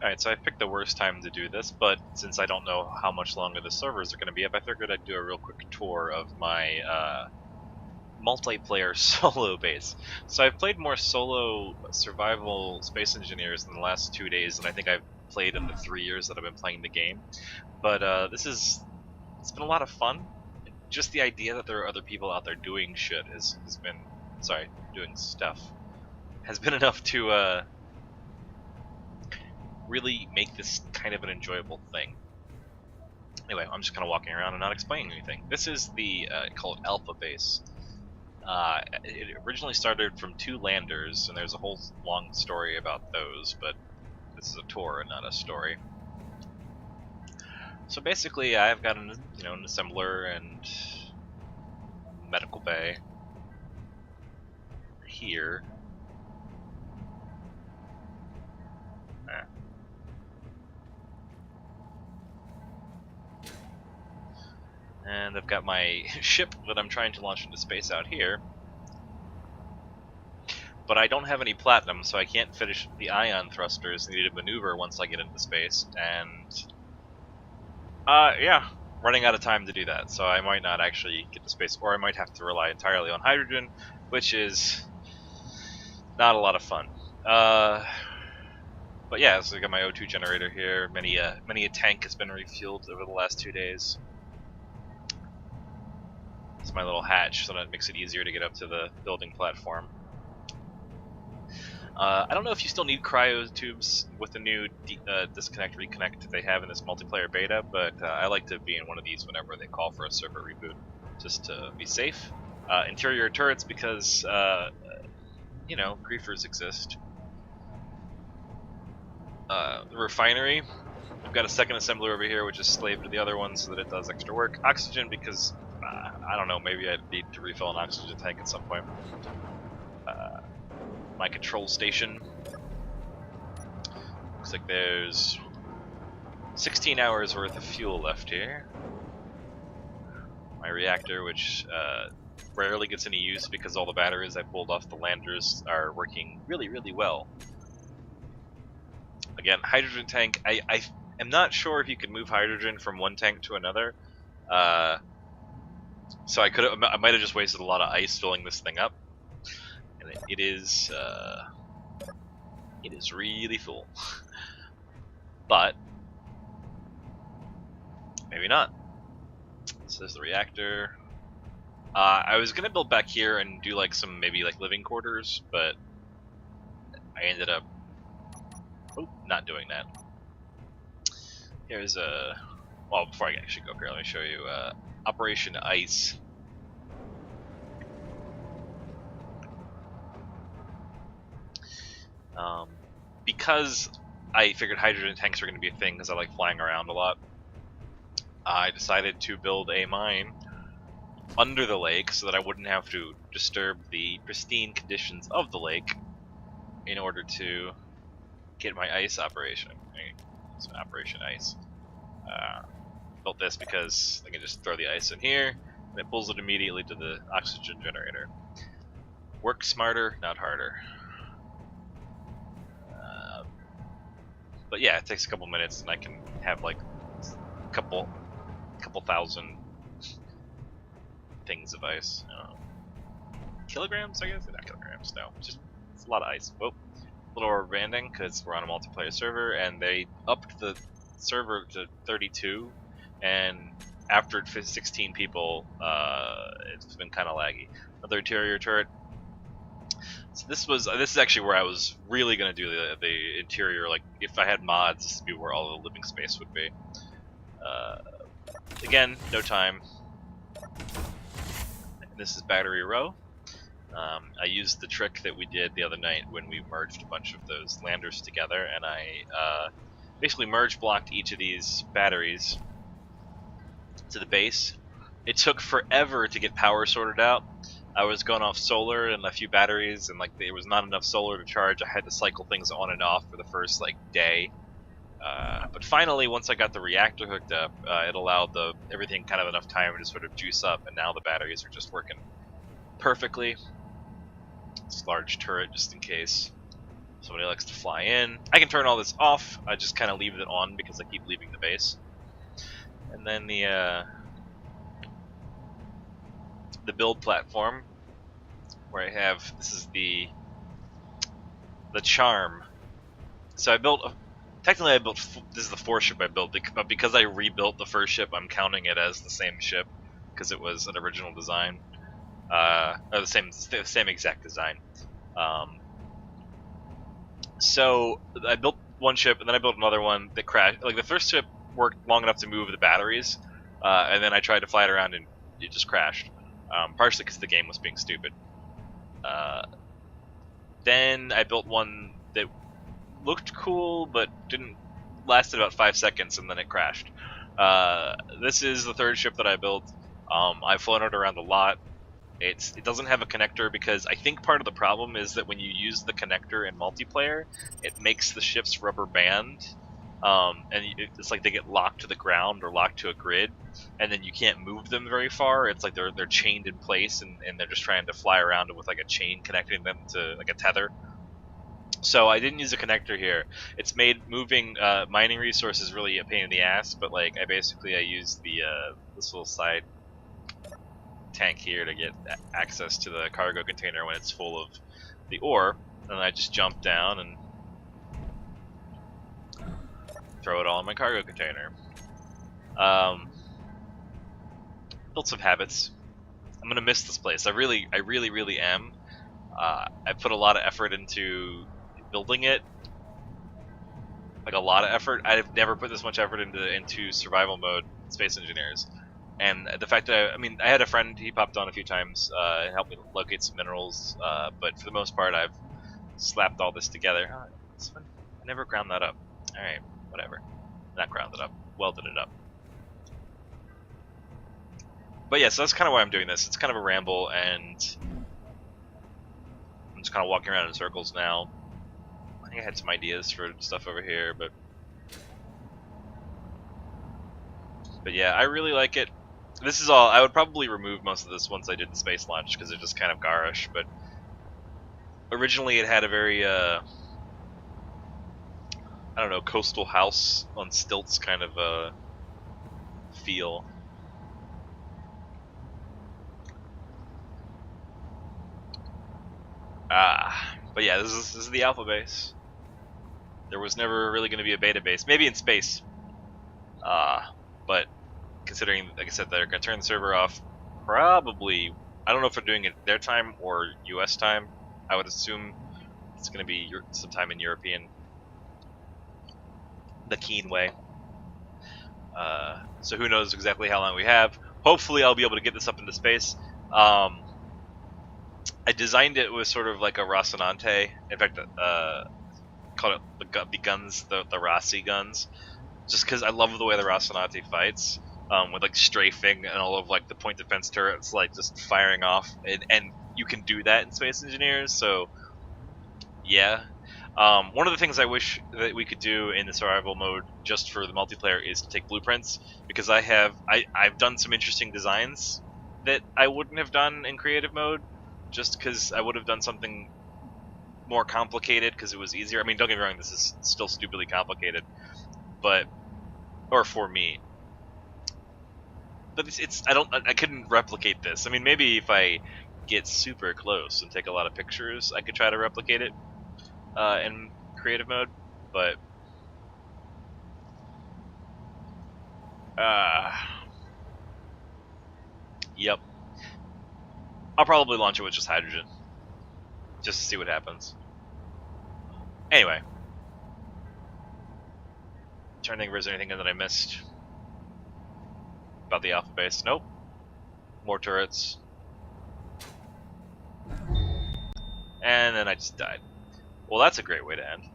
Alright, so I picked the worst time to do this, but since I don't know how much longer the servers are going to be up, I figured I'd do a real quick tour of my multiplayer solo base. So I've played more solo survival space engineers in the last 2 days than I think I've played in the 3 years that I've been playing the game. But it's been a lot of fun. Just the idea that there are other people out there doing shit has been, sorry, doing stuff, has been enough to really make this kind of an enjoyable thing. Anyway, I'm just kind of walking around and not explaining anything. This is the called Alpha Base. It originally started from 2 landers, and there's a whole long story about those, but this is a tour and not a story. So basically, I've got an assembler and medical bay here. And I've got my ship that I'm trying to launch into space out here. But I don't have any platinum, so I can't finish the ion thrusters needed to maneuver once I get into space. And, yeah, running out of time to do that. So I might not actually get to space, or I might have to rely entirely on hydrogen, which is not a lot of fun. But yeah, so I got my O2 generator here. Many a tank has been refueled over the last 2 days. It's my little hatch, so that makes it easier to get up to the building platform. I don't know if you still need cryo tubes with the new disconnect reconnect they have in this multiplayer beta, but I like to be in one of these whenever they call for a server reboot, just to be safe. Interior turrets because, griefers exist. The refinery. I've got a second assembler over here, which is slave to the other one so that it does extra work. Oxygen because, I don't know, maybe I'd need to refill an oxygen tank at some point. My control station. Looks like there's 16 hours worth of fuel left here. My reactor, which rarely gets any use because all the batteries I pulled off the landers are working really, really well. Again, hydrogen tank. I am not sure if you can move hydrogen from one tank to another. So I might have just wasted a lot of ice filling this thing up. And it is really full. But maybe not. This is the reactor. I was gonna build back here and do like some maybe like living quarters, but I ended up not doing that. Here's well, before I actually go here, let me show you Operation Ice. Because I figured hydrogen tanks were going to be a thing because I like flying around a lot, I decided to build a mine under the lake so that I wouldn't have to disturb the pristine conditions of the lake in order to get my ice operation. So Operation Ice. Built this because I can just throw the ice in here and it pulls it immediately to the oxygen generator. Work smarter, not harder. But yeah, it takes a couple minutes and I can have like a couple thousand things of ice. Kilograms, I guess? Not kilograms, no. Just it's a lot of ice. Whoa. A little overbanding because we're on a multiplayer server and they upped the server to 32, and after 16 people, it's been kind of laggy. Another interior turret. So this is actually where I was really gonna do the interior. Like if I had mods, this would be where all the living space would be. Again, no time. This is battery row. I used the trick that we did the other night when we merged a bunch of those landers together, and I basically merge blocked each of these batteries to the base. It took forever to get power sorted out. I was going off solar and a few batteries, and like there was not enough solar to charge. I had to cycle things on and off for the first like day. But finally, once I got the reactor hooked up, it allowed everything kind of enough time to sort of juice up, and now the batteries are just working perfectly. This large turret, just in case. Somebody likes to fly in. I can turn all this off. I just kind of leave it on because I keep leaving the base. And then the build platform, where I have, this is the Charm. So I built, technically I built, this is the 4th ship I built, but because I rebuilt the 1st ship, I'm counting it as the same ship, because it was an original design. Or the same exact design. So I built one ship, and then I built another one that crashed. Like, the 1st ship worked long enough to move the batteries, and then I tried to fly it around and it just crashed. Partially because the game was being stupid. Then I built one that looked cool, but didn't lasted about 5 seconds, and then it crashed. This is the 3rd ship that I built. I've flown it around a lot. It doesn't have a connector because I think part of the problem is that when you use the connector in multiplayer, it makes the ships rubber band, and it's like they get locked to the ground or locked to a grid, and then you can't move them very far. It's like they're chained in place, and they're just trying to fly around with like a chain connecting them to like a tether. So I didn't use a connector here. It's made moving mining resources really a pain in the ass, but like I used the this little side tank here to get access to the cargo container when it's full of the ore, and I just jump down and throw it all in my cargo container. Built some habits. I'm gonna miss this place. I really am. I put a lot of effort into building it, like a lot of effort. I've never put this much effort into survival mode Space Engineers. And the fact that I had a friend, he popped on a few times and helped me locate some minerals, but for the most part I've slapped all this together. I never ground that up. Alright, whatever. Not ground it up, welded it up. But yeah, so that's kind of why I'm doing this. It's kind of a ramble, and I'm just kind of walking around in circles now. I think I had some ideas for stuff over here, but yeah, I really like it. This is all. I would probably remove most of this once I did the space launch because it's just kind of garish. But originally, it had a very, I don't know, coastal house on stilts kind of feel. But yeah, this is the alpha base. There was never really going to be a beta base, maybe in space. But considering, like I said, they're going to turn the server off, probably, I don't know if they're doing it their time or US time. I would assume it's going to be sometime in European, the Keen way. So who knows exactly how long we have. Hopefully I'll be able to get this up into space. I designed it with sort of like a Rocinante. In fact, called it the guns, the Rossi guns, just because I love the way the Rocinante fights. With like strafing and all of like the point defense turrets like just firing off, and you can do that in Space Engineers. So yeah, one of the things I wish that we could do in the survival mode just for the multiplayer is to take blueprints, because I've done some interesting designs that I wouldn't have done in creative mode, just because I would have done something more complicated because it was easier. I mean, don't get me wrong, this is still stupidly complicated, but for me. But I couldn't replicate this. I mean, maybe if I get super close and take a lot of pictures, I could try to replicate it in creative mode. But yep, I'll probably launch it with just hydrogen, just to see what happens. Anyway, trying to think if there's anything that I missed about the alpha base. Nope. More turrets. And then I just died. Well, that's a great way to end.